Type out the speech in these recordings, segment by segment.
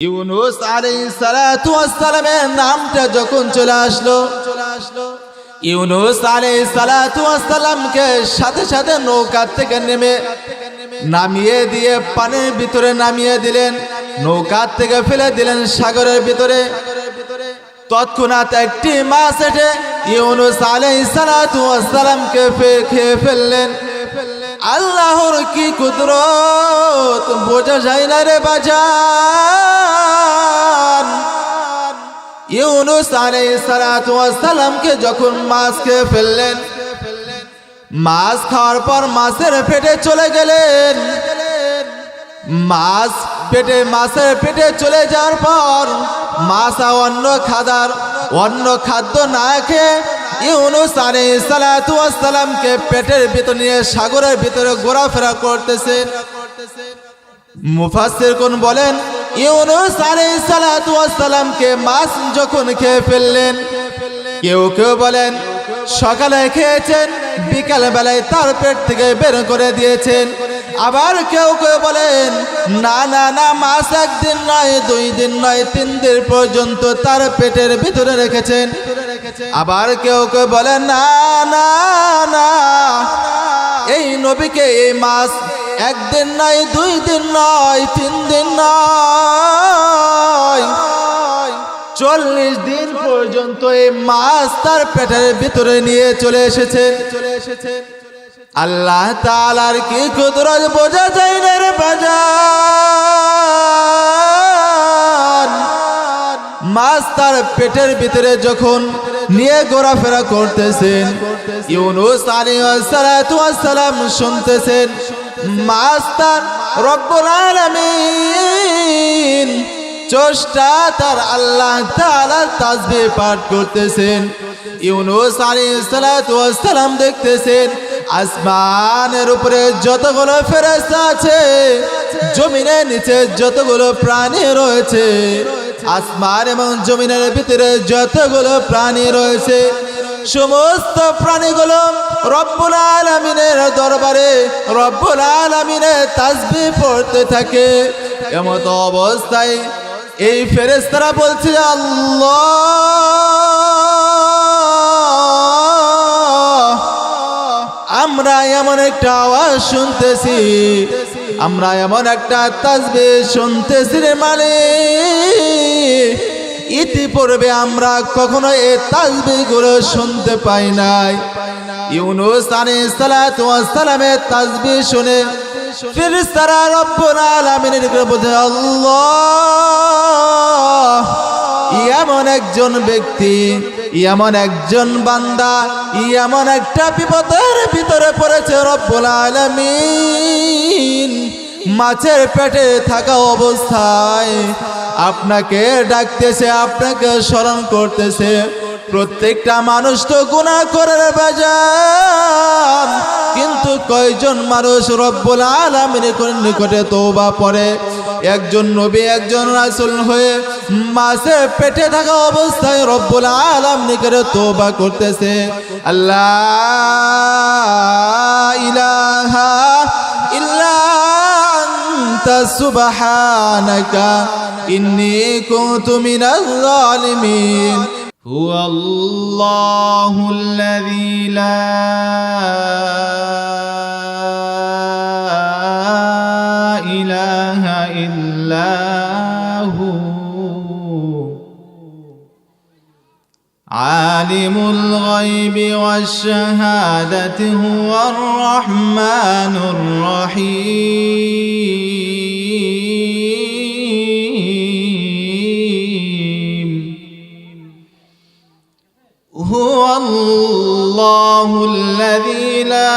ইউনুস আলাইহিস সালাতু ওয়াস সালামের নামটা যখন চলে আসলো, ইউনুস আলাইহিস সালাতু ওয়াস সালামকে সাথে সাথে নৌকা থেকে নামিয়ে দিয়ে পানির ভিতরে নামিয়ে দিলেন, নৌকা থেকে ফেলে দিলেন সাগরের ভিতরে। তৎক্ষণাৎ একটি মাছ এসে ইউনুস আলাইহিস সালাতু ওয়াস সালামকে খেয়ে ফেললেন। আল্লাহর কি কুদরত বোঝা যায় না রে বাজান। ইউনুস আলাইহিস সালাতু ওয়াস সালামকে যখন মাছ খেয়ে ফেললেন, মাছ খাওয়ার পর মাছের পেটে চলে গেলেন। মাছের পেটে চলে যাওয়ার পর মাছ অন্য খাদ্য না খেয়ে ইউনুস আলাইহিস সালাতু ওয়াস সালামকে পেটের ভিতর নিয়ে সাগরের ভিতরে ঘোরাফেরা করতেছেন। মুফাসসিরগণ বলেন, ইউনুস আলাইহিস সালাতু ওয়াস সালামকে মাছ যখন খেয়ে ফেললেন, কেউ কেউ বলেন সকালে খেয়েছেন, বিকাল বেলায় তার পেট থেকে বের করে দিয়েছেন। আবার কেউ কেউ বলেন না না না, মাছ একদিন নয়, 2 দিন নয়, 3 দিন পর্যন্ত তার পেটের ভিতরে রেখেছেন। আবার কেউ কেউ বলেন না না না, এই নবীকে এই মাছ একদিন নয়, 2 দিন নয়, 3 দিন নয়, 40 দিন পর্যন্ত এই মাছ তার পেটের ভিতরে নিয়ে চলে এসেছেন। আল্লাহ তাআলার কি কুদরত বোঝা যায় না রে বাজান। মাছ তার পেটের ভিতরে যখন নিয়ে ঘোরাফেরা করতেছেন, ইউনুস আলাইহিস সালাতু ওয়াস সালাম শুনতেছেন, মাছ তার রব্বুল আলামিন স্রষ্টা তার আল্লাহ তাআলার তাসবিহ পাঠ করতেছেন। ইউনুস আলাইহিস সালাতু ওয়াস সালাম দেখতেছেন আসমানের উপরে যতগুলো ফেরেশতা আছে, জমিনের নিচে যতগুলো প্রাণী রয়েছে, আসমান এবং জমিনের ভিতরে যতগুলো প্রাণী রয়েছে, সমস্ত প্রাণীগুলো রব্বুল আলামিনের দরবারে রব্বুল আলামিনের তাসবিহ পড়তে থাকে। এমত অবস্থায় এই ফেরেশতারা বলছে, আল্লাহ, আমরা এমন একটা আওয়াজ শুনতেছি, আমরা এমন একটা তাসবিহ শুনতেছি রে মালিক, ইতিপূর্বে আমরা কখনো এই তাসবিহগুলো শুনতে পাই নাই। ইউনুস আলাইহিস সালাতু ওয়াস সালামের তাসবিহ শুনে ফেরেশতারা রব্বুল আলামিনের বলে, আল্লাহ, এমন একজন ব্যক্তি, এমন একজন বান্দা, এমন একটা বিপদের ভিতরে পড়েছে, রব্বুল আলামিন মাছের পেটে থাকা অবস্থায় আপনাকে ডাকতেছে, আপনাকে স্মরণ করতেছে। প্রত্যেকটা মানুষ তো গুনাহ করে বাজান, কিন্তু কয়জন মানুষ রব্বুল আলামিনের নিকটে তওবা পড়ে? একজন নবী, একজন রাসূল হয়ে মাছের পেটে থাকা অবস্থায় রব্বুল আলামিনের নিকটে তওবা করতেছে। আল্লাহ ইলাহা ইল্লা আনতা সুবহানাকা ইন্নী কুনতু মিনাজ জালিমিন। هو الله الذي لا إله إلا هو عالم الغيب والشهادة هو الرحمن الرحيم. هو الله الذي لا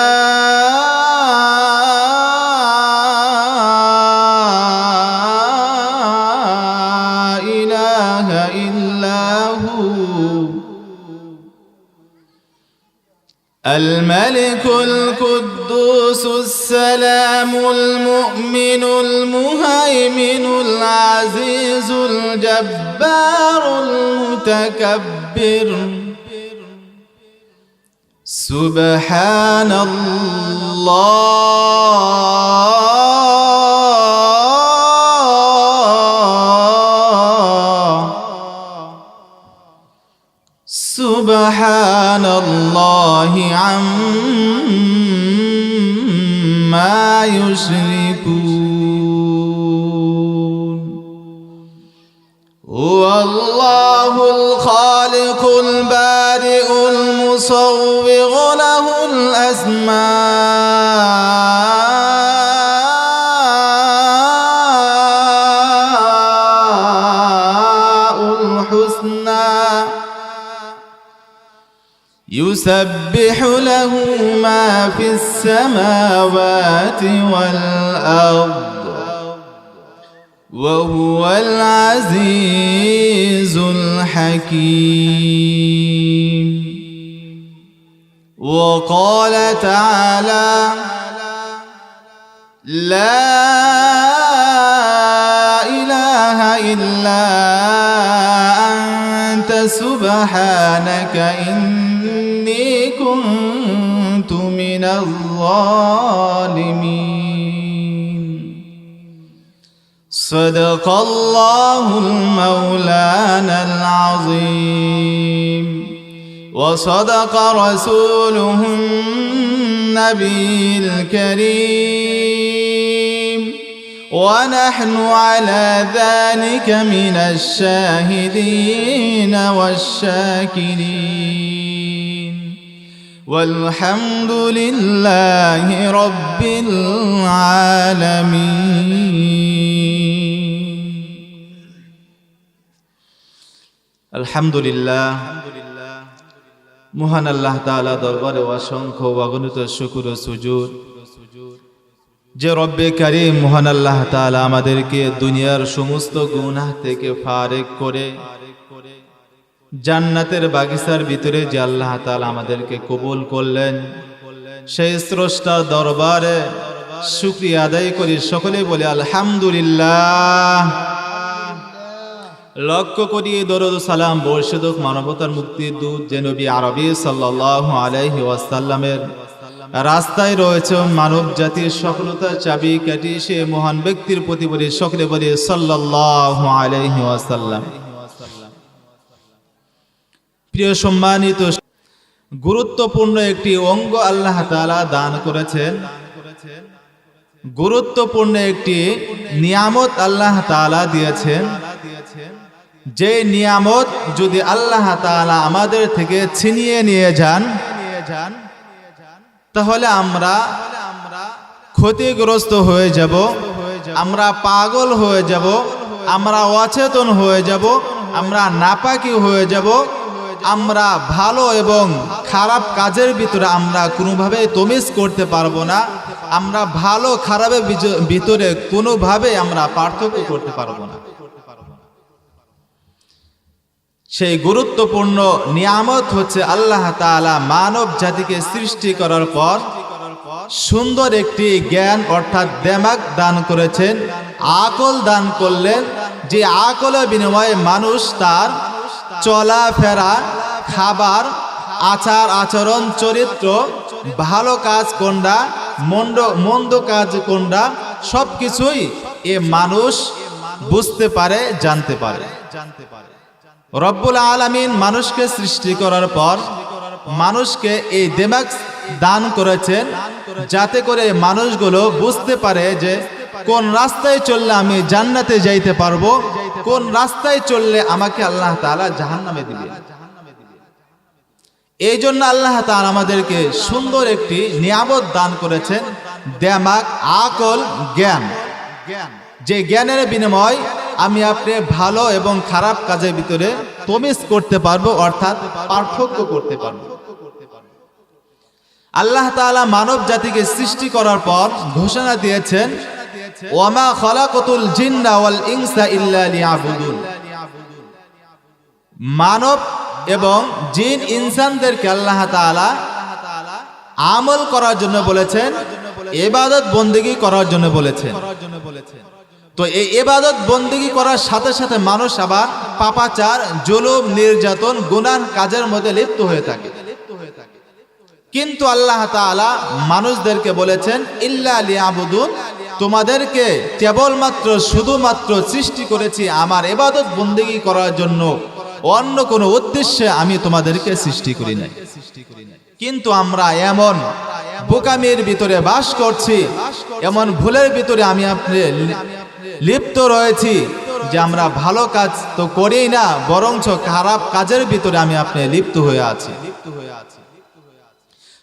إله إلا هو الملك القدوس السلام المؤمن المهيمن العزيز الجبار المتكبر. سبحان الله সুবহানাল্লাহি আম্মা ইউশরিকুন ওয়াল্লাহুল খালিকুল বারিউল মুসাউবির লাহুল আসমাউল হুসনা يسبح له ما في السماوات والأرض وهو العزيز الحكيم وقال تعالى لا إله إلا أنت سبحانك إني كنت من الظالمين صدق الله المولانا العظيم وصدق رسوله النبي الكريم ونحن على ذلك من الشاهدين والشاكرين والحمد لله رب العالمين الحمد لله মহান আল্লাহ তাআলা দরবারে অসংখ্য অগণিত শুকর ও সুজুদ যে রব্বে কারীম মহান আল্লাহ তাআলা আমাদেরকে দুনিয়ার সমস্ত গুনাহ থেকে ফারেক করে জান্নাতের বাগিচার ভিতরে যে আল্লাহ তাআলা আমাদেরকে কবুল করলেন সেই স্রষ্টার দরবারে শুকরিয়া আদায় করি সকলে বলে আলহামদুলিল্লাহ লক্ষ্য করি দরুদ সালাম বর্ষিত মানবতার মুক্তির দূত যে নবী আরবি সাল্লাল্লাহু আলাইহি ওয়াসাল্লামের রাস্তায় রয়েছে মানব জাতির সফলতার চাবি কাঠি সে মহান ব্যক্তির প্রতি বলে সকলে বলে সাল্লাল্লাহু আলাইহি ওয়াসাল্লাম। প্রিয় সম্মানিত গুরুত্বপূর্ণ একটি অঙ্গ আল্লাহ তাআলা দান করেছেন, গুরুত্বপূর্ণ একটি নিয়ামত আল্লাহ তাআলা দিয়েছেন। যে নিয়ামত যদি আল্লাহ তাআলা আমাদের থেকে ছিনিয়ে নিয়ে যান তাহলে আমরা ক্ষতিগ্রস্ত হয়ে যাব, আমরা পাগল হয়ে যাব, আমরা অচেতন হয়ে যাব, আমরা নাপাকি হয়ে যাব, আমরা ভালো এবং খারাপ কাজের ভিতরে আমরা কোনোভাবে তমিজ করতে পারবো না, আমরা ভালো খারাপের ভিতরে কোনোভাবে আমরা পার্থক্য করতে পারবো না। সেই গুরুত্বপূর্ণ নিয়ামত হচ্ছে আল্লাহ তাআলা মানব জাতিকে সৃষ্টি করার পর সুন্দর একটি জ্ঞান অর্থাৎ দিমাগ দান করেছেন, আকল দান করলেন। যে আকলের বিনিময়ে মানুষ তার চলাফেরা, খাবার, আচার আচরণ, চরিত্র, ভালো কাজ কোনটা, মন্দ কাজ কোনটা, সবকিছুই এ মানুষ বুঝতে পারে, জানতে পারে। রব্বুল আলামিন মানুষকে সৃষ্টি করার পর মানুষকে এই দিমাগ দান করেছেন যাতে করে মানুষগুলো বুঝতে পারে যে কোন রাস্তায় চললে আমি জান্নাতে যাইতে পারবো, কোন রাস্তায় চললে আমাকে আল্লাহ তাআলা জাহান্নামে দিবেন। এই জন্য আল্লাহ তাআলা আমাদেরকে সুন্দর একটি নিয়ামত দান করেছেন, দিমাগ, আকল, জ্ঞান। যে জ্ঞানের বিনিময় আমি আপনি ভালো এবং খারাপ কাজের ভিতরে তমিজ করতে পারবো, অর্থাৎ পার্থক্য করতে পারবো। আল্লাহ তাআলা মানব জাতিকে সৃষ্টি করার পর ঘোষণা দিয়েছেন, ওয়ামা খালাকাতুল জিন্না ওয়াল ইনসা ইল্লা লিয়াবুদুন। মানব এবং জিন ইনসানদেরকে আল্লাহ তাআলা আমল করার জন্য বলেছেন, ইবাদত বন্দেগী করার জন্য বলেছেন। তো এই ইবাদত বন্দেগী করার সাথে সাথে মানুষ আবার পাপাচার, জুলুম, নির্যাতন, গুনাহ কাজের মধ্যে লিপ্ত হয়ে থাকে। কিন্তু আল্লাহ তাআলা মানুষদেরকে বলেছেন, ইল্লা লিয়াবুদুন, তোমাদেরকে কেবলমাত্র শুধুমাত্র সৃষ্টি করেছি আমার ইবাদত বন্দেগী করার জন্য, অন্য কোনো উদ্দেশ্যে আমি তোমাদেরকে সৃষ্টি করি নাই। কিন্তু আমরা এমন বোকামির ভিতরে বাস করছি, এমন ভুলের ভিতরে আমি আপনি লিপ্ত রয়েছি যে আমরা ভালো কাজ তো করি না, বরঞ্চ খারাপ কাজের ভিতরে আমি আপনি লিপ্ত হয়ে আছি।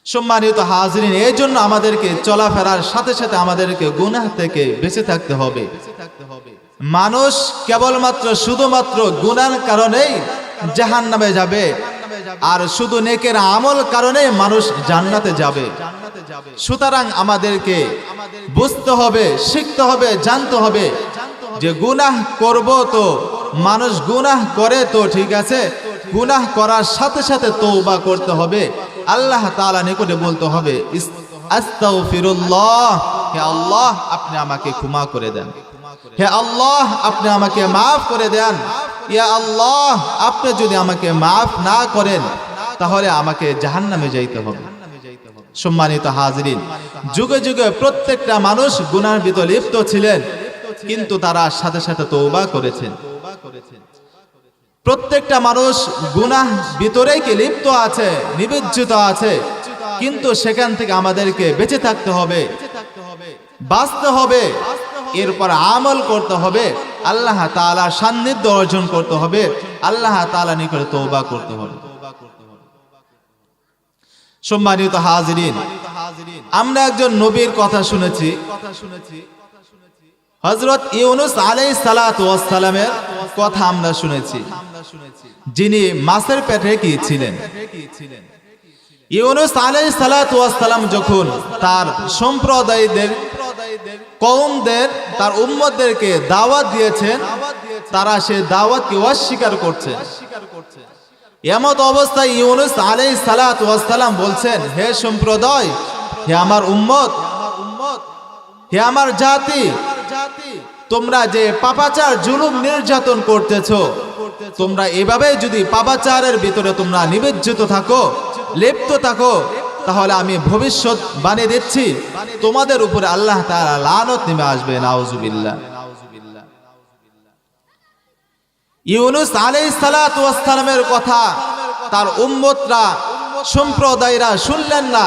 সম্মানিত হাজিরিন, এই জন্য আমাদেরকে চলাফেরার সাথে সাথে আমাদেরকে গুনাহ থেকে বেঁচে থাকতে হবে। মানুষ কেবলমাত্র শুধুমাত্র গুনার কারণেই জাহান্নামে যাবে, আর শুধু নেকের আমল কারণে মানুষ জান্নাতে যাবে। সুতরাং আমাদেরকে বুঝতে হবে, শিখতে হবে, জানতে হবে যে গুনাহ করব তো মানুষ গুনাহ করে তো ঠিক আছে, গুনাহ করার সাথে সাথে তওবা করতে হবে, আল্লাহ তাআলা নিকটে বলতে হবে আস্তাগফিরুল্লাহ, হে আল্লাহ আপনি আমাকে ক্ষমা করে দেন, হে আল্লাহ আপনি আমাকে মাফ করে দেন, ইয়া আল্লাহ আপনি যদি আমাকে মাফ না করেন তাহলে আমাকে জাহান্নামে যাইতে হবে। সম্মানিত হাজিরিন, যুগে যুগে প্রত্যেকটা মানুষ গুনার ভিতরে লিপ্ত ছিলেন, কিন্তু তারা সাথে সাথে তওবা করেছেন। প্রত্যেকটা মানুষ গুনাহ ভিতরেই কি লিপ্ত আছে, নিমজ্জিত আছে, কিন্তু সেখান থেকে আমাদেরকে বেঁচে থাকতে হবে, বাঁচতে হবে, এরপর আমল করতে হবে, আল্লাহ তাআলার সান্নিধ্য অর্জন করতে হবে, আল্লাহ তাআলার নিকটে তওবা করতে হবে। সম্মানিত হাজিরিন, আমরা একজন নবীর কথা শুনেছি, হযরত ইউনূস আলাইহিস সালাতু ওয়াস সালামের কথা আমরা শুনেছি, যিনি মাছের পেটে কি ছিলেন। ইউনূস আলাইহিস সালাতু ওয়াস সালাম যখন তার সম্প্রদায়দের, কওমদের, তার উম্মতদেরকে দাওয়াত দিয়েছেন, তারা সেই দাওয়াতকে অস্বীকার করছে। এমত অবস্থায় ইউনূস আলাইহিস সালাতু ওয়াস সালাম বলছেন, হে সম্প্রদায়, হে আমার উম্মত, হে আমার জাতি, তোমরা যে পাপাচার জুলুম নির্যাতন করতেছো, তোমরা এভাবে যদি পাপাচারের ভিতরে তোমরা নিমজ্জিত থাকো, লিপ্ত থাকো, তাহলে আমি ভবিষ্যৎ বানিয়ে দিচ্ছি তোমাদের উপরে আল্লাহ তাআলা লানত নেমে আসবে, নাউজুবিল্লাহ। ইউনূস আলাইহিস সালাতু ওয়াস সালামের কথা তার উম্মতরা, সম্প্রদায়রা শুনলেন না,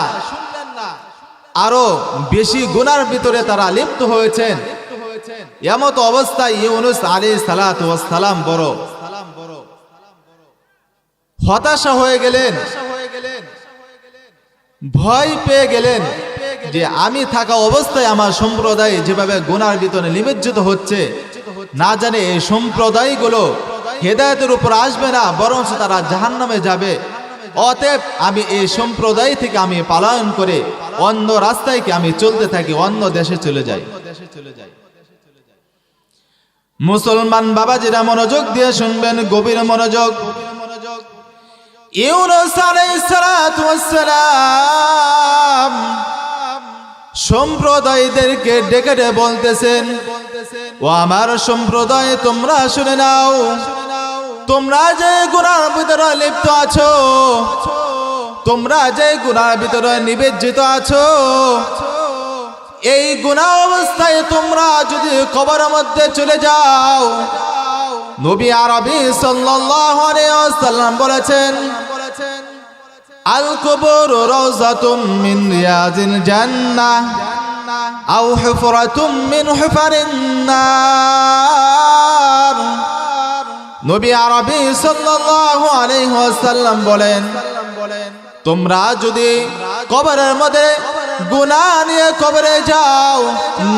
আরো বেশি গুনার ভিতরে তারা লিপ্ত হয়েছেন। এমত অবস্থায় ইউনূস আলাইহিস সালাতু ওয়াস সালাম বড় হতাশা হয়ে গেলেন, ভয় পেয়ে গেলেন যে আমি থাকা অবস্থায় আমার সম্প্রদায় যেভাবে গুনার ভিতরে নিমজ্জিত হচ্ছে, না জানে এই সম্প্রদায়গুলো হেদায়েতের উপর আসবে না, বরং তারা জাহান্নামে যাবে। অতএব আমি এই সম্প্রদায় থেকে আমি পলায়ন করে অন্য রাস্তায় কি আমি চলতে থাকি, অন্য দেশে চলে যাই। মুসলমান বাবাজিরা মনোযোগ দিয়ে শুনবেন, গভীর মনোযোগ। ইউনূস আলাইহিস সালাতু ওয়াস সালাম সম্প্রদায়দেরকে ডেকে ডেকে বলতেছেন, ও আমার সম্প্রদায়, তোমরা শুনে নাও, তোমরা যে গুনার ভিতরে লিপ্ত আছো, তোমরা যে গুনার ভিতরে নিমজ্জিত আছো, এই গুনাহ অবস্থায় তোমরা যদি কবরের মধ্যে চলে যাও, নবী আরবি সাল্লাল্লাহু আলাইহি ওয়াসাল্লাম বলেছেন, আল কবর রাউযাতুম মিন রিয়াজিল জান্নাহ আও হুফরাতুম মিন হুফারিন নার। নবী আরবি সাল্লাল্লাহু আলাইহি ওয়াসাল্লাম বলেন, তোমরা যদি কবরের মধ্যে গুনাহ নিয়ে কবরে যাও,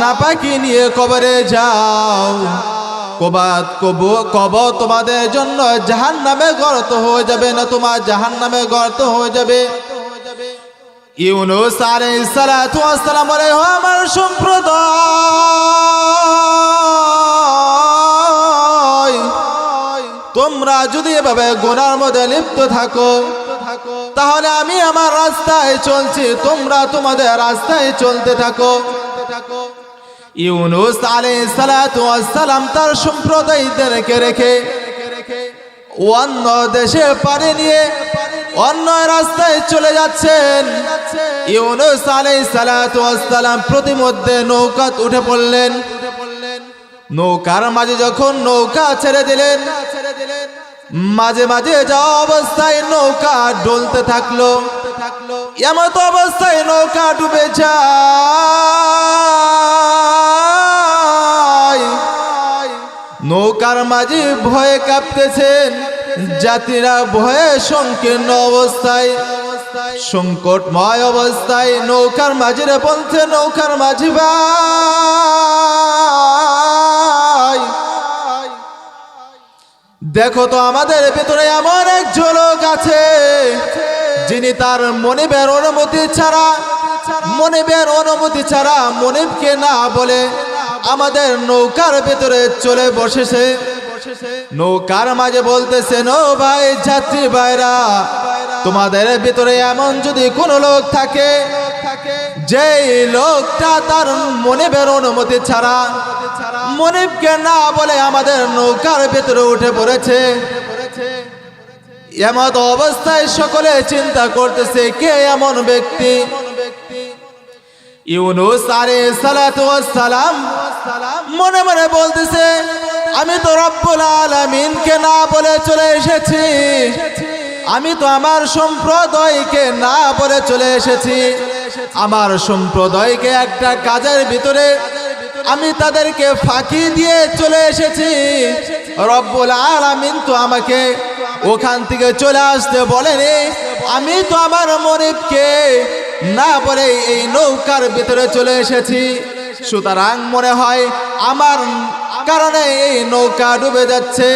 নাপাকি নিয়ে কবরে যাও, কবর তোমাদের জন্য জাহান্নামে গর্ত হয়ে যাবে, না তোমার জাহান্নামে গর্ত হয়ে যাবে। ইউনূস আলাইহিস সালাতু ওয়াস সালাম বলে, ও আমার সম্প্রদায়, তোমরা যদি এভাবে গুনার মধ্যে লিপ্ত থাকো, তাহলে আমি আমার রাস্তায় চলছি, তোমরা তোমাদের রাস্তায় চলতে থাকো। ইউনূস আলাইহিস সালাতু ওয়াস সালাম তার সম্প্রদায়দেরকে রেখে অন্য দেশে পাড়ি নিয়ে অন্য রাস্তায় চলে যাচ্ছেন। ইউনূস আলাইহিস সালাতু ওয়াস সালাম প্রতিমধ্যে নৌকাত উঠে পড়লেন। নৌকার মাঝে যখন নৌকা ছেড়ে দিলেন, মাঝে মাঝে যাওয়া অবস্থায় নৌকা ডলতে থাকলো। এমত অবস্থায় নৌকা ডুবে যায়। নৌকার মাঝে ভয়ে কাঁপতেছেন যাত্রীরা, ভয়ে সংকীর্ণ অবস্থায়, সংকটময় অবস্থায় নৌকার মাঝে বলছে, নৌকার মাঝি ভাই, দেখো তো আমাদের ভিতরে এমন এক ঝলক আছে যিনি তার মনিবের অনুমতি ছাড়া মনিবকে না বলে আমাদের নৌকার ভিতরে চলে বসেছে। নৌকার মাঝে বলতেছেন, ও ভাই যাত্রী ভাইরা, তোমাদের ভিতরে এমন যদি কোনো লোক থাকে যে লোকটা তার মনিবের অনুমতি ছাড়া মনিবকে না বলে আমাদের নৌকার ভিতরে উঠে পড়েছে। এমত অবস্থায় সকলে চিন্তা করতেছে কে এমন ব্যক্তি। ইউনূস আলাইহিস সালাতু ওয়াস সালাম মনে মনে বলতেছে, আমি তো রব্বুল আলামিনকে না বলে চলে এসেছি, আমি তো আমার সম্প্রদায়কে না বলে চলে এসেছি। আমার সম্প্রদায়কে একটা কাজের ভিতরে আমি তাদেরকে ফাঁকি দিয়ে চলে এসেছি। রব্বুল আলামিন তো আমাকে ওখান থেকে চলে আসতে বলেনি, আমি তো আমার মনিবকে না বলে এই নৌকার ভিতরে চলে এসেছি। সুতরাং মনে হয় আমার কারণে এই নৌকা ডুবে যাচ্ছে।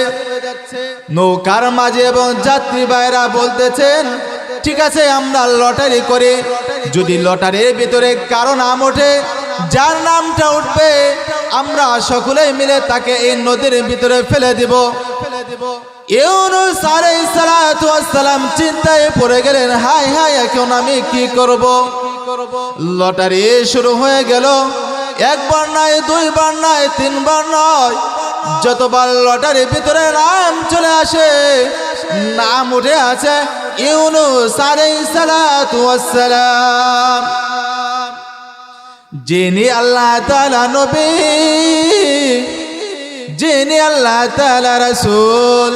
নৌকার মাঝে এবং যাত্রী ভাইরা বলতেছেন, ঠিক আছে আমরা লটারি করি, যদি লটারির ভিতরে কারো নাম ওঠে, যার নামটা উঠবে আমরা সকলেই মিলে তাকে এই নদীর ভিতরে ফেলে দিব। ইউনূস আলাইহিস সালাতু ওয়াস সালাম চিন্তায় পড়ে গেলেন, হায় হায় এখন আমি কি করব। লটারি শুরু হয়ে গেল, একবার নয়, দুইবার নয়, তিনবার নয়, যতবার লটারির ভিতরে নাম চলে আসে, নাম উঠে আছে ইউনূস আলাইহিস সালাতু ওয়াস সালাম, যিনি আল্লাহ তাআলা নবী, যিনি আল্লাহ তাআলা রাসূল,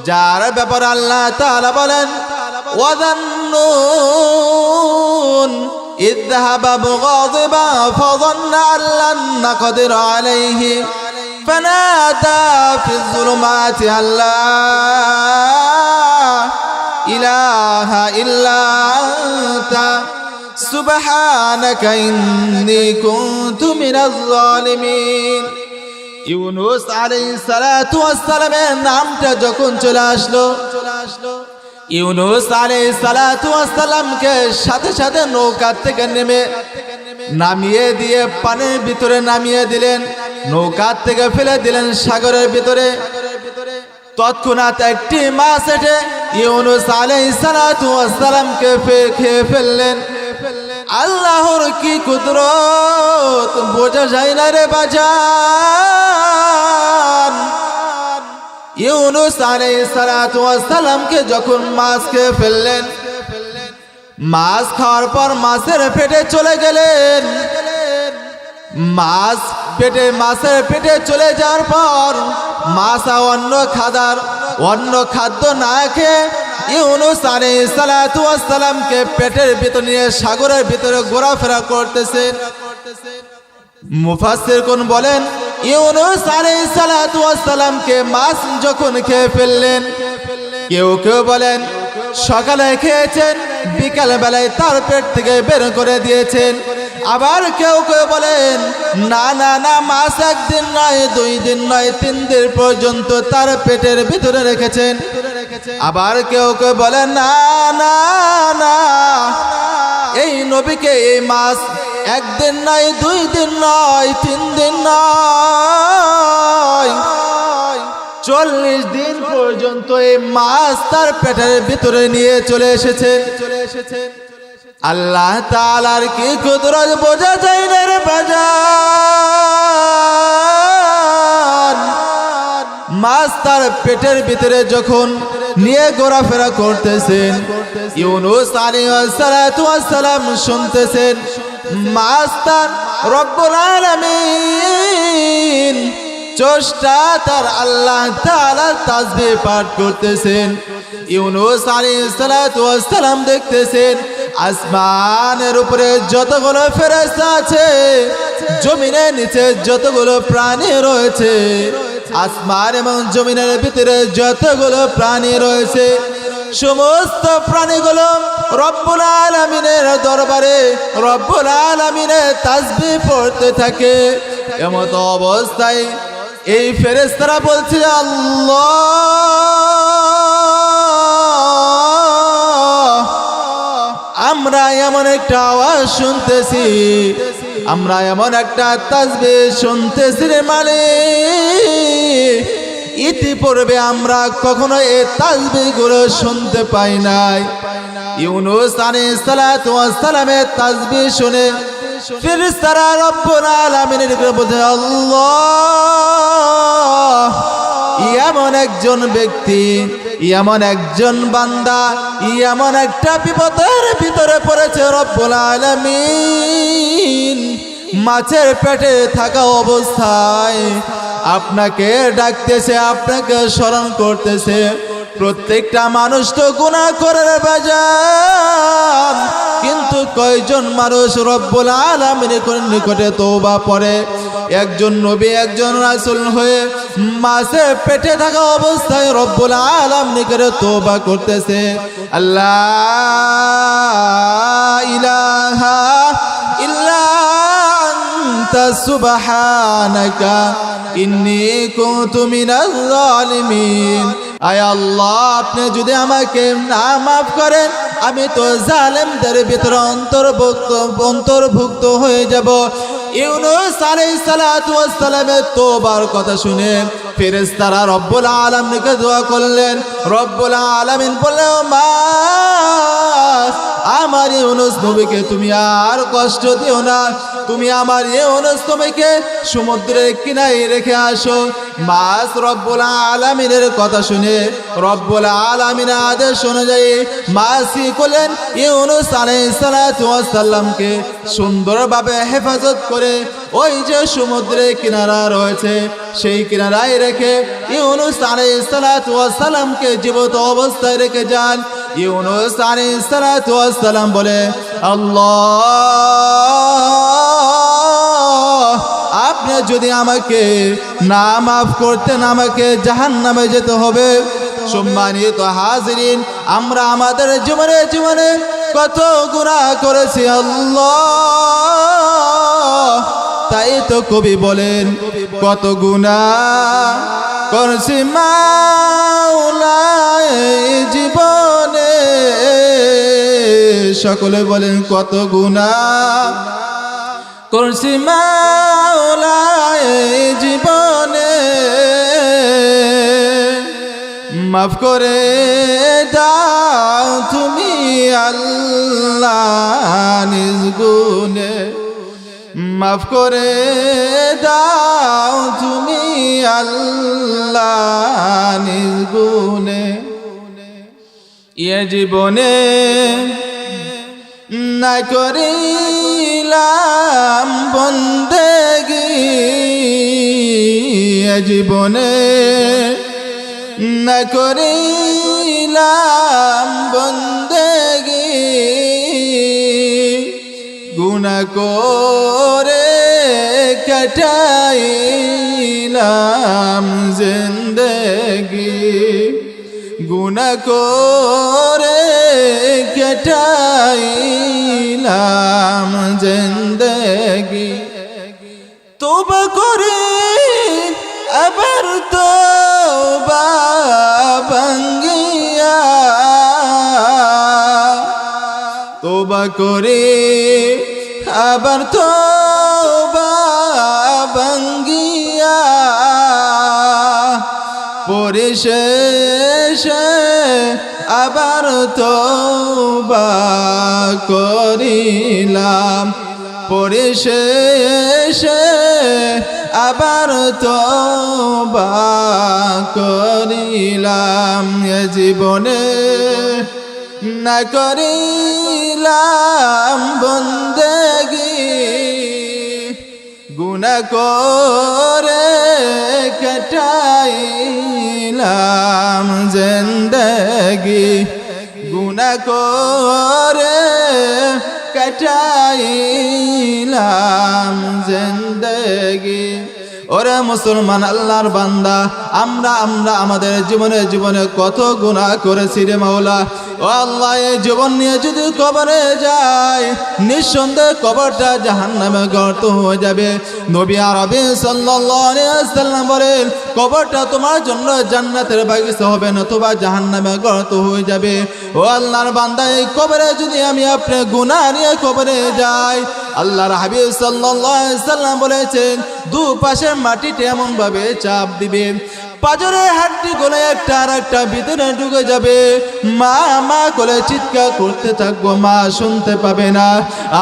যার ব্যাপারে আল্লাহ তাআলা বলেন, ওয়াযান্নুন إذ ذهب مغاضبا فظن أن لن نقدر عليه فنادى في الظلمات أن لا إله إلا أنت سبحانك إني كنت من الظالمين। ইউনূস আলাইহিস সালাতু ওয়াস সালামের নামটা যখন চলে আসলো, ইউনূস আলাইহিস সালাতু ওয়াস সালামকে সাথে সাথে নৌকা থেকে নামিয়ে দিয়ে পানির ভিতরে নামিয়ে দিলেন, নৌকা থেকে ফেলে দিলেন সাগরের ভিতরে। তৎক্ষণাৎ একটি মাছ এসে ইউনূস আলাইহিস সালাতু ওয়াস সালামকে খেয়ে ফেললেন। আল্লাহর কি কুদরত বোঝা যায় না রে বাজান। ইউনূস আলাইহিস সালাতু ওয়াস সালামকে যখন মাছ খেয়ে ফেললেন, মাছ খাওয়ার পর মাছের পেটে চলে গেলেন। মাছের পেটে চলে যাওয়ার পর মাছ অন্য খাদ্য না খেয়ে ইউনূস আলাইহিস সালাতু ওয়াস সালামকে পেটের ভিতর নিয়ে সাগরের ভিতরে ঘোরাফেরা করতেছেন। মুফাসসিরগণ বলেন, ইউনূস আলাইহিস সালাতু ওয়াস সালামকে মাছ যখন খেয়ে ফেললেন, কেউ কেউ বলেন সকালে খেয়েছেন, বিকাল বেলায় তার পেট থেকে বের করে দিয়েছেন। আবার কেউ কেউ বলেন না না না, মাছ একদিন নয়, 2 দিন নয়, 3 দিন পর্যন্ত তার পেটের ভিতরে রেখেছেন। আবার কেউ কেউ বলেন না না না, এই নবীকে এই মাছ একদিন নয়, 2 দিন নয়, 3 দিন নয়, 40 দিন পর্যন্ত এই মাছ তার পেটের ভিতরে নিয়ে চলে এসেছেন। আল্লাহ তাআলার কি কুদরত বোঝা যায় না রে বাজান। মাছ তার পেটের ভিতরে যখন নিয়ে ঘোরাফেরা করতেছেন, ইউনূস আলাইহিস সালাতু ওয়াস সালাম শুনতেছেন মাছ তার রব্বুল আলামিন স্রষ্টা তার আল্লাহ তাআলার তাসবিহ পাঠ করতেছেন। ইউনূস আলাইহিস সালাতু ওয়াস সালাম দেখতেছেন আসমানের উপরে যতগুলো ফেরেশতা আছে, জমিনের নিচে যতগুলো প্রাণী রয়েছে, আসমান এবং জমিনের ভিতরে যতগুলো প্রাণী রয়েছে, সমস্ত প্রাণীগুলো রব্বুল আলামিনের দরবারে রব্বুল আলামিনের তাসবিহ পড়তে থাকে। এমত অবস্থায় এই ফেরেশতারা বলছে, আল্লাহ, আমরা এমন একটা আওয়াজ শুনতেছি, আমরা এমন একটা তাসবিহ শুনতেছি রে মালিক, ইতিপূর্বে আমরা কখনো এই তাসবিহগুলো শুনতে পাই নাই। ইউনূস আলাইহিস সালাতু ওয়াস সালামের তাসবিহ শুনে ফেরেশতারা রব্বুল আলামিনের কাছে বলছে, আল্লাহ, এমন একজন ব্যক্তি, এমন একজন বান্দা, এমন একটা বিপদের ভিতরে পড়েছে, রব্বুল আলামিন মাছের পেটে থাকা অবস্থায় আপনাকে ডাকতেছে, আপনাকে স্মরণ করতেছে। প্রত্যেকটা মানুষ তো গুনাহ করে বাজান, কিন্তু কয়জন মানুষ রব্বুল আলামিনের নিকটে তওবা পড়ে? একজন নবী, একজন রাসূল হয়ে মাছের পেটে থাকা অবস্থায় রব্বুল আলামিনের নিকটে তওবা করতেছে। আল্লাহ ইলাহা ইল্লা আনতা সুবহানাকা ইন্নী কুনতু মিনাজ জালিমিন। আয় আল্লাহ, আপনি যদি আমাকে না মাফ করেন, আমি তো জালেমদের ভিতরে অন্তর্ভুক্ত হয়ে যাব। ইউনূস আলাইহিস সালাতু ওয়াস সালামের তওবার কথা শুনে ফেরেশতারা রব্বুল আলামিনকে দোয়া করলেন। রব্বুল আলামিন বললেন, আমার ইউনূস নবীকে তুমি আর কষ্ট দিও না, তুমি আমার ইউনূস নবীকে সমুদ্রের কিনারে রেখে আসো। মাছ রব্বুল আলামিনের কথা শুনে রব্বুল আলামিনের আদেশ অনুযায়ী মাছ কি করলেন, ইউনূস আলাইহিস সালাতু ওয়াস সালামকে সুন্দরভাবে হেফাজত করে ওই যে সমুদ্রের কিনারা রয়েছে সেই কিনারায় রেখে ইউনূস আলাইহিস সালাতু ওয়াস সালামকে জীবিত অবস্থায় রেখে যান। ইউনূস আলাইহিস সালাতু ওয়াস সালাম বলে, আল্লাহ, আপনি যদি আমাকে না মাফ করতেন, আমাকে জাহান্নামে যেতে হবে। সম্মানিত হাজিরিন, আমরা আমাদের জীবনে কত গুনাহ করেছি আল্লাহ, তাই তো কবি বলেন, কত গুনাহ করেছি মাওলা জীবনে। সকলে বলেন, কত গুনাহ করেছি মাওলা জীবনে, মাফ করে দাও তুমি আল্লাহ নিজ গুণে, মাফ করে দাও তুমি আল্লাহ নিজ গুণে। এ জীবনে না করিলাম বন্দেগি, এ জীবনে না করিলাম বন্দেগি, গুনাহ করে কাটাইলাম জিন্দেগি, গুনাহ করে কাটাইলাম জিন্দেগি। তওবা করে আবার তওবা ভাঙ্গিয়া, তওবা করে আবার তওবা ভাঙ্গিয়া, পরিশেষে আবার তওবা করিলাম, পরিশেষে আবার তওবা করিলাম। এ জীবনে না করিলাম বন্দেগি, গুনাহ করে কাটাইলাম জিন্দেগি গুনাহ করে কাটাইলাম জিন্দেগি। ওরে মুসলমান আল্লাহর বান্দা, আমরা আমাদের জীবনে কত গুনাহ করেছি রে মাওলা। ও আল্লাহ, এই জীবন নিয়ে যদি কবরে যায়, নিঃসন্দেহে কবরটা জাহান্নামে গর্ত হয়ে যাবে। নবী আরবি সাল্লাল্লাহু আলাইহি ওয়াসাল্লাম বলেন, কবরটা তোমার জন্য জান্নাতের বাগিচা হবে না, অথবা জাহান্নামে গর্ত হয়ে যাবে। ও আল্লাহর বান্দা, এই কবরে যদি আমি আপনি গুনাহ নিয়ে কবরে যাই, আল্লাহর হাবিব সাল্লাল্লাহু আলাইহি ওয়াসাল্লাম বলেছেন, দুপাশের মাটিতে এমন ভাবে চাপ দিবে, পাজরের হাড্ডি গলে একটা আর একটা ভিতরে ঢুকে যাবে। মা মা করে চিৎকার করতে থাকবো, মা শুনতে পাবে না।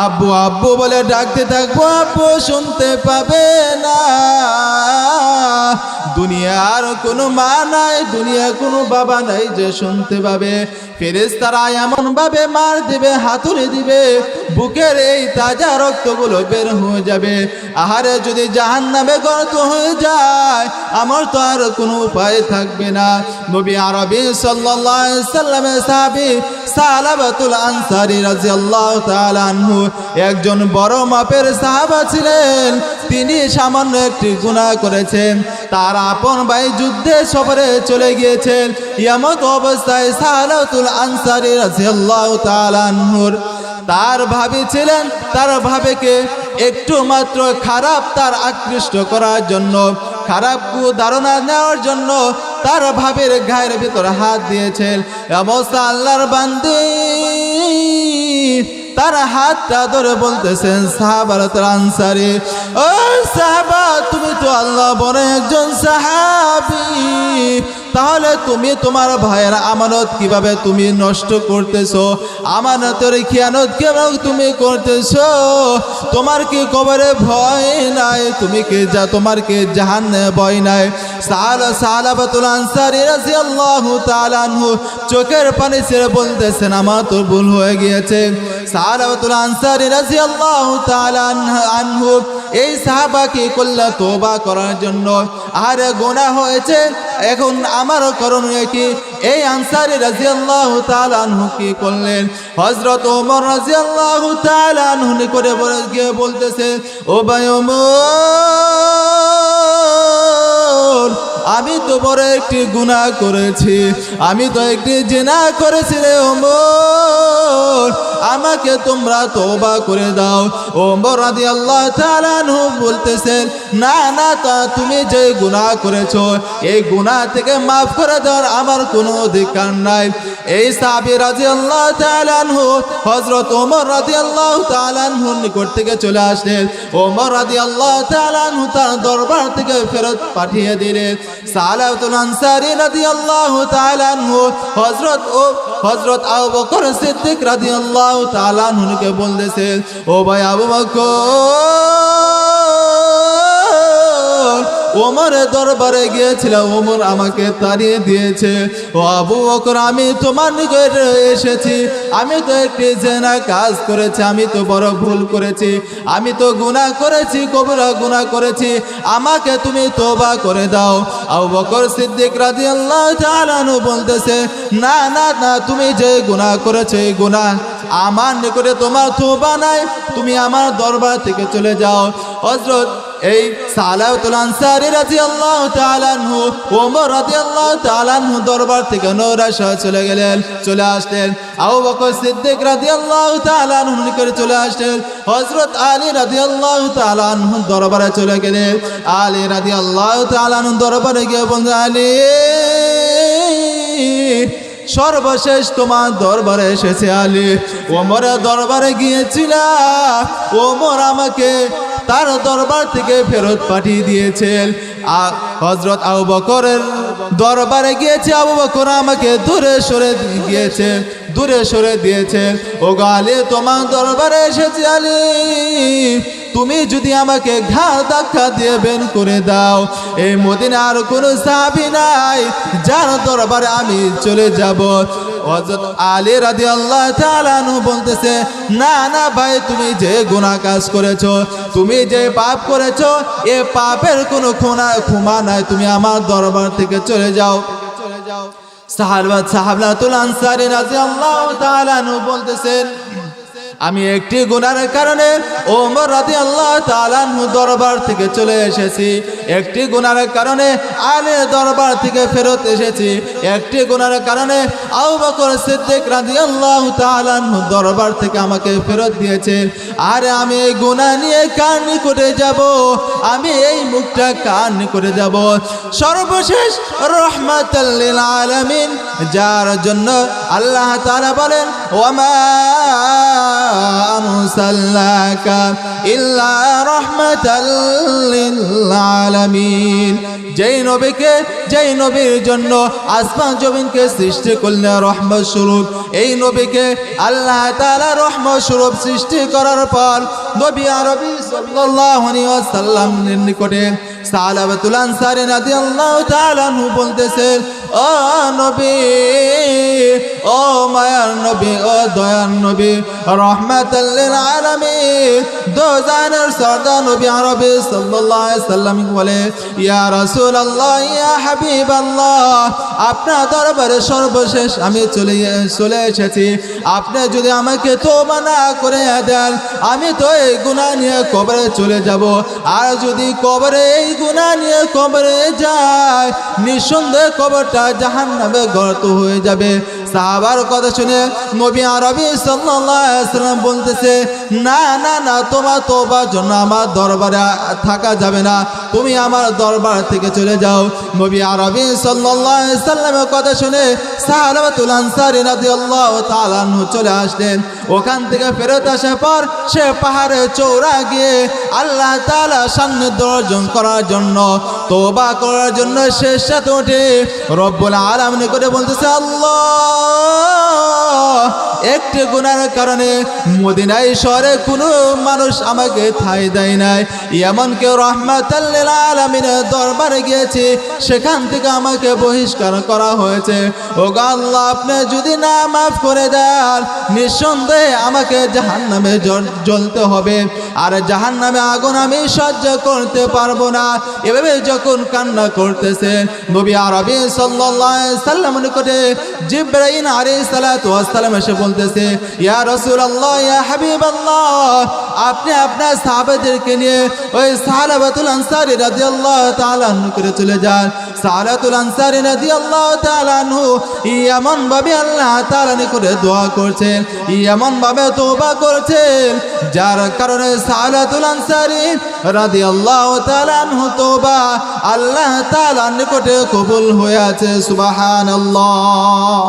আব্বু আব্বু বলে ডাকতে থাকবো, আব্বু শুনতে পাবে না। দুনিয়ার কোনো মা নাই, দুনিয়ার কোনো বাবা নাই যে শুনতে পাবে। ফেরেশতারা এমন ভাবে মার দিবে, হাতুড়ি দিবে, বুকের এই তাজা রক্তগুলো বের হয়ে যাবে। আহারে, যদি জাহান্নামে গর্ত হয়ে যায়, আমার তো আর কোনো উপায় থাকবে না। নবী আরবি সাল্লাল্লাহু আলাইহি ওয়াসাল্লামের সাহাবী সালাবাতুল আনসারী রাদিয়াল্লাহু তাআলা আনহু একজন বড় মাপের সাহাবা ছিলেন। তিনি সামান্য একটি গুনাহ করেছেন, তার আপন ভাই যুদ্ধে সফরে চলে গিয়েছেন। এমত অবস্থায় সালাবাতুল আনসারী রাদিয়াল্লাহু তাআলা আনহুর তার ভাবি ছিলেন, তার ভাবিকে একটু মাত্র খারাপ তার আকৃষ্ট করার জন্য, খারাপ ধারণা নেওয়ার জন্য তার ভাবির গায়ের ভিতরে হাত দিয়েছেন। অবস্থা আল্লাহর বান্দি তার হাতটা ধরে বলতেছেন, সাহাবাতুল আনসারী, ও সাহাবা, তুমি তো আল্লাহ বড় একজন সাহাবী, তাহলে তুমি তোমার ভাইয়ের আমানত কিভাবে তুমি নষ্ট করতেছো? আমানতের খিয়ানত কেমন তুমি করতেছো? তোমার কি কবরে ভয় নাই? তুমি কি তোমার কি জাহান্নামে ভয় নাই? সালাবাতুল আনসারী রাদিয়াল্লাহু তাআলা আনহু চোখের পানি ছেড়ে বলতেছেন, আমার তো ভুল হয়ে গিয়েছে। সালাবাতুল আনসারী রাদিয়াল্লাহু তাআলা আনহু এই সাহাবা কি করল? তওবা করার জন্য। আরে গুনাহ হয়েছে, এখন আমার করণীয় কি? এই আনসারী রাদিয়াল্লাহু তাআলা আনহু কি করলেন? হযরত ওমর রাদিয়াল্লাহু তাআলা আনহু নিকটে গিয়ে বলতেছে, ও ভাই ওমর, আমি তো বড় একটি গুনাহ করেছি, আমি তো একটি জিনা করেছি রে ওমর, আমাকে তোমরা তওবা করে দাও। ওমর রাদিয়াল্লাহু তাআলা আনহু বলতেছেন, না না, তা তুমি যে গুনাহ করেছো, এই গুনাহ থেকে মাফ করে দেওয়ার আমার কোনো অধিকার নাই। এই সাহাবী রাদিয়াল্লাহু তাআলা আনহু হযরত ওমর রাদিয়াল্লাহু তাআলা আনহুর নিকট থেকে চলে আসলেন। ওমর রাদিয়াল্লাহু তাআলা আনহু তার দরবার থেকে ফেরত পাঠিয়ে দিলেন। সালাবাতুল আনসারী রাদিয়াল্লাহু তাআলা আনহু হযরত আবু বকর সিদ্দিক রাদিয়াল্লাহু তাআলা আনহুকে বলতেছেন, ও ভাই আবু বকর, ওমরের দরবারে গিয়েছিলাম, ওমর আমাকে তাড়িয়ে দিয়েছে। ও আবু বকর, আমি তোমার নিকট এসেছি, আমি তো একটি জিনা কাজ করেছি, আমি তো বড় ভুল করেছি, আমি তো গুনাহ করেছি, কবিরা গুনাহ করেছি, আমাকে তুমি তওবা করে দাও। আবু বকর সিদ্দিক রাদিয়াল্লাহু তাআলা আনহু বলতেছে, না না না, তুমি যে গুনাহ করেছো, এই গুনাহ আমার নিকটে তোমার তওবা নাই, তুমি আমার দরবার থেকে চলে যাও। হযরত এই সালাবাতুল আনসারী রাদিয়াল্লাহু তাআলা আনহু ওমর রাদিয়াল্লাহু তাআলা আনহু দরবার থেকে নৈরাশ হয়ে চলে আসলেন। আবু বকর সিদ্দিক রাদিয়াল্লাহু তাআলা আনহু নিকটে চলে আসলেন। হযরত আলী রাদিয়াল্লাহু তাআলা আনহু দরবারে চলে গেলেন। আলী রাদিয়াল্লাহু তাআলা আনহু দরবারে গিয়ে বললেন, আলী, সর্বশেষ তোমার দরবারে এসেছে আলী। ওমরের দরবারে গিয়েছিলাম, ওমর আমাকে তার দরবার থেকে ফেরত পাঠিয়ে দিয়েছেন। হযরত আবু বকরের দরবারে গিয়েছে, আবু বকর আমাকে দূরে সরে দিয়েছে। ও আলী, তোমার দরবারে এসেছি আলী, তুমি যদি আমাকে ঘাড় ধাক্কা দিয়ে বের করে দাও, এই মদিনার কোনো সাহাবী নাই যার দরবারে আমি চলে যাব। হযরত আলী রাদিয়াল্লাহু তাআলা আনহু বলতেছে, না না ভাই, তুমি যে গুনাহ কাজ করেছো, তুমি যে পাপ করেছো, এ পাপের কোনো ক্ষমা নাই, তুমি আমার দরবার থেকে চলে যাও। সাহাবাতুল আনসারী রাদিয়াল্লাহু তাআলা আনহু বলতেছেন, আমি একটি গুনার কারণে ওমর রাদিয়াল্লাহু তাআলা আনহু দরবার থেকে চলে এসেছি, একটি গুনার কারণে আলীর দরবার থেকে ফেরত এসেছি, একটি গুনার কারণে আবু বকর সিদ্দিক রাদিয়াল্লাহু তাআলা আনহু দরবার থেকে আমাকে ফেরত দিয়েছে। আর আমি এই গুনাহ নিয়ে কার নিকটে যাব? আমি এই মুখটা কার নিকটে যাব? সর্বশেষ রাহমাতাল লিল আলামিন, যার জন্য আল্লাহ তাআলা বলেন, ওয়ামা আরসালনাকা ইল্লা রাহমাতাল লিল আলামিন। যেই নবীর জন্য আসমান জমিনকে সৃষ্টি করলেন রহমত স্বরূপ, এই নবীকে আল্লাহ তাআলা রহমত স্বরূপ সৃষ্টি করার পর নবী আরবি সাল্লাল্লাহু আলাইহি ওয়াসাল্লামের নিকটে সাহাবাতুল আনসারী রাদিয়াল্লাহু তাআলা আনহু বলতেছেন, ও নবী, ও মায়ার নবী, ও দয়ার নবী, রাহমাতাল লিল আলামিন, দোজানের সরদার নবী আরবি সাল্লাল্লাহু আলাইহি ওয়াসাল্লাম বলে, ইয়া রাসূলুল্লাহ, ইয়া হাবিবাল্লাহ, আপনার দরবারে সর্বশেষ আমি চলে এসেছি। আপনি যদি আমাকে তওবা না করে দেন, আমি তো এই গুনাহ নিয়ে কবরে চলে যাব। আর যদি কবরে এই গুনাহ নিয়ে কবরে যায়, নিঃসন্দেহে কবরটা জাহান্নামে গর্ত হয়ে যাবে। সাহাবার কথা শুনে নবী আরবি সাল্লাল্লাহু আলাইহি ওয়াসাল্লাম বলতেছে, না না না, তোমার তওবার জন্য আমার দরবারে থাকা যাবে না, তুমি আমার দরবার থেকে চলে যাও। নবী আরবি সাল্লাল্লাহু আলাইহি ওয়াসাল্লামের কথা শুনে সাহাবাতুল আনসারী রাদিয়াল্লাহু তাআলা আনহু চলে আসলেন। ওখান থেকে ফেরত আসার পর সে পাহাড়ে চৌড়া গিয়ে আল্লাহ তাআলা সান্নিধ্য অর্জন করার জন্য, তওবা করার জন্য শেষ সাথে উঠে রব্বুল আলামিন করে বলতেছে, আল্লাহ, একটি গুনার কারণে মদিনায় শহরে কোনো মানুষ আমাকে ঠাঁই দেয় নাই, এমনকি রাহমাতাল লিল আলামিনের দরবারে গিয়েছি, সেখান থেকে আমাকে বহিষ্কার করা হয়েছে। ওগো আল্লাহ, আপনি যদি না মাফ করে দেন, নিঃসন্দেহে আমাকে জাহান্নামে জ্বলতে হবে, আর জাহান্নামে আগুন আমি সহ্য করতে পারবো না। এভাবে যখন কান্না করতেছে, নবী আরবি সাল্লাল্লাহু আলাইহি ওয়াসাল্লামের নিকটে জিবরাইল আলাইহিস সালাতু ওয়াস সালাম এসে বলতেছে, ইয়া রাসূলুল্লাহ, ইয়া হাবিবাল্লাহ, আপনি আপনার সাহাবাদেরকে নিয়ে ওই সাহাবাতুল আনসারী রাদিয়াল্লাহু তাআলা আনহু করে চলে যান। সাহাবাতুল আনসারী রাদিয়াল্লাহু তাআলা আনহু এমন ভাবে আল্লাহ তাআলা নিকটে দোয়া করছেন, এমন ভাবে তওবা করছেন, যার কারণে সাহাবাতুল আনসারী রাদিয়াল্লাহু তাআলা আনহু তওবা আল্লাহ তাআলার নিকটে কবুল হয়ে আছে। সুবহানাল্লাহ।